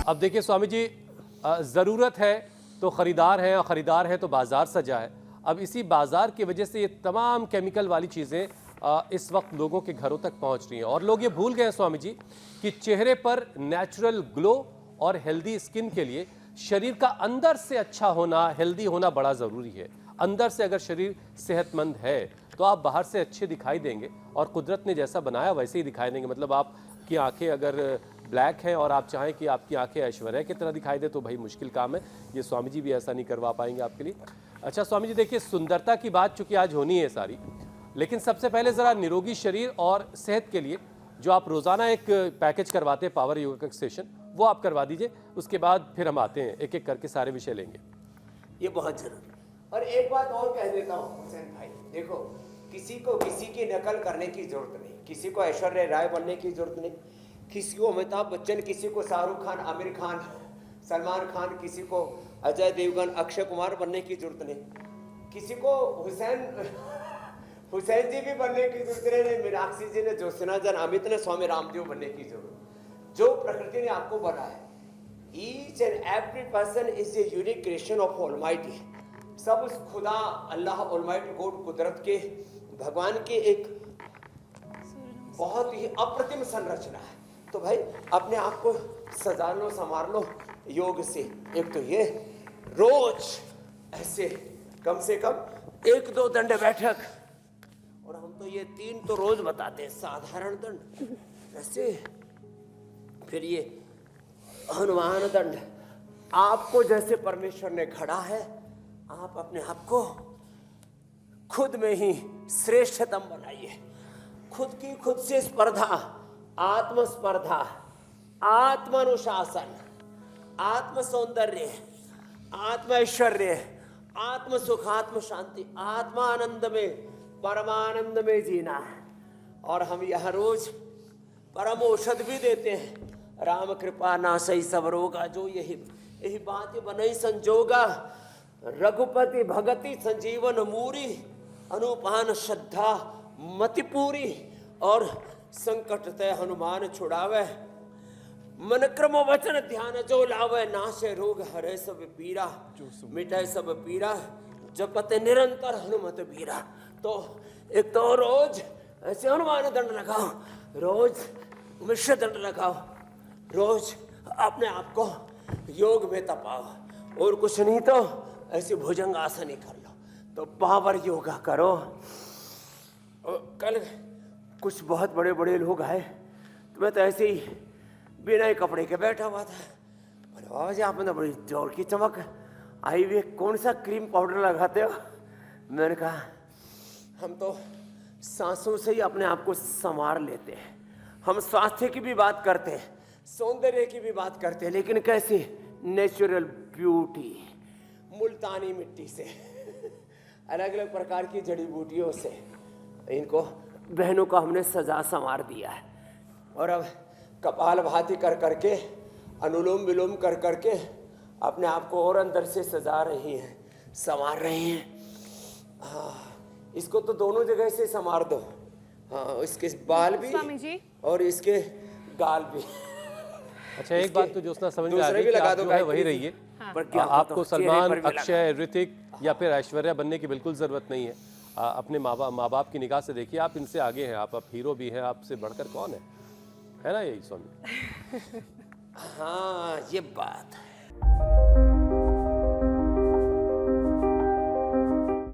अब देखिए स्वामी जी, ज़रूरत है तो ख़रीदार है और ख़रीदार है तो बाज़ार सजा है। अब इसी बाज़ार की वजह से ये तमाम केमिकल वाली चीज़ें इस वक्त लोगों के घरों तक पहुंच रही हैं और लोग ये भूल गए हैं स्वामी जी कि चेहरे पर नेचुरल ग्लो और हेल्दी स्किन के लिए शरीर का अंदर से अच्छा होना, हेल्दी होना बड़ा ज़रूरी है। अंदर से अगर शरीर सेहतमंद है तो आप बाहर से अच्छे दिखाई देंगे और कुदरत ने जैसा बनाया वैसे ही दिखाई देंगे। मतलब आपकी आंखें अगर ब्लैक हैं और आप चाहें कि आपकी आंखें ऐश्वर्या की तरह दिखाई दे तो भाई मुश्किल काम है। ये स्वामी जी भी ऐसा नहीं करवा पाएंगे आपके लिए। अच्छा स्वामी जी, देखिए सुंदरता की बात चूंकि आज होनी है सारी, लेकिन सबसे पहले ज़रा निरोगी शरीर और सेहत के लिए जो आप रोज़ाना एक पैकेज करवाते हैं पावर योगा का सेशन, वो आप करवा दीजिए। उसके बाद फिर हम आते हैं, एक एक करके सारे विषय लेंगे। ये बहुत जरूरी। और एक बात और कह देता हूँ हुसैन भाई, देखो किसी को किसी की नकल करने की जरूरत नहीं, किसी को ऐश्वर्या राय बनने की जरूरत नहीं, किसी को अमिताभ बच्चन, किसी को शाहरुख खान, आमिर खान, सलमान खान, किसी को अजय देवगन, अक्षय कुमार बनने की जरूरत नहीं, किसी को हुसैन जी भी बनने की जरूरत नहीं, मीनाक्षी जी ने, ज्योत्सना जन, अमित ने, स्वामी रामदेव बनने की जरूरत। जो प्रकृति ने आपको बनाया, each and every person is a unique creation of almighty. सब उस खुदा अल्लाह ऑलमाइटी गॉड, कुदरत के भगवान की एक बहुत ही अप्रतिम संरचना है। तो भाई अपने आप को सजा लो, संवार लो योग से। एक तो ये रोज ऐसे कम से कम 1-2 दंड बैठक, और हम तो ये 3 तो रोज बताते हैं, साधारण दंड ऐसे, फिर ये हनुमान दंड। आपको जैसे परमेश्वर ने घड़ा है, आप अपने आप को खुद में ही श्रेष्ठतम बनाइए। खुद की खुद से स्पर्धा, आत्म स्पर्धा, आत्मानुशासन, आत्म सौंदर्य, आत्म ऐश्वर्य, आत्म सुख, आत्म शांति, आत्मानंद में, परमानंद में जीना है। और हम यह रोज परम औषध भी देते हैं, राम कृपा नासई सब रोगा, जो यही बात बनई संजोगा, रघुपति भगति संजीवन मूरी, अनुपान श्रद्धा मति पूरी, और संकट तय हनुमान छुड़ावे, मन क्रम वचन ध्यान जो लावे, नाशे रोग हरे सब पीरा, मिटाए सब पीरा, जपते निरंतर हनुमत बीरा। तो एक तो रोज ऐसे हनुमान दंड लगाओ, रोज मिश्र दंड लगाओ, रोज अपने आप को योग में तपाओ, और कुछ नहीं तो ऐसे भुजंग आसन ही कर लो, तो पावर योगा करो। कल कुछ बहुत बड़े बड़े लोग आए, तो मैं तो ऐसे ही बिना ही कपड़े के बैठा हुआ था। बोले बाबा जी आप में तो बड़ी जोर की चमक आई हुई है, कौन सा क्रीम पाउडर लगाते हो? मैंने कहा हम तो सांसों से ही अपने आप को संवार लेते हैं। हम स्वास्थ्य की भी बात करते हैं, सौंदर्य की भी बात करते हैं, लेकिन कैसे? नेचुरल ब्यूटी, मुल्तानी मिट्टी से, अलग अलग प्रकार की जड़ी बूटियों से इनको बहनों को हमने सजा संवार दिया है। और अब कपाल भाती कर करके, अनुलोम विलोम कर करके अपने आप को और अंदर से सजा रही हैं, संवार रही हैं। हाँ, इसको तो दोनों जगह से संवार दो। हाँ, इसके बाल भी और इसके गाल भी। अच्छा एक बात तो ज्योत्सना समझ में आ गई कि आप जो है वही रहिए। हाँ। आपको सलमान, अक्षय, ऋतिक या फिर ऐश्वर्या बनने की बिल्कुल ज़रूरत नहीं है। अपने माँ बाप की निगाह से देखिए, आप इनसे आगे हैं, आप हीरो भी हैं, आपसे बढ़कर कौन है ना? यही स्वामी। हाँ ये बात है।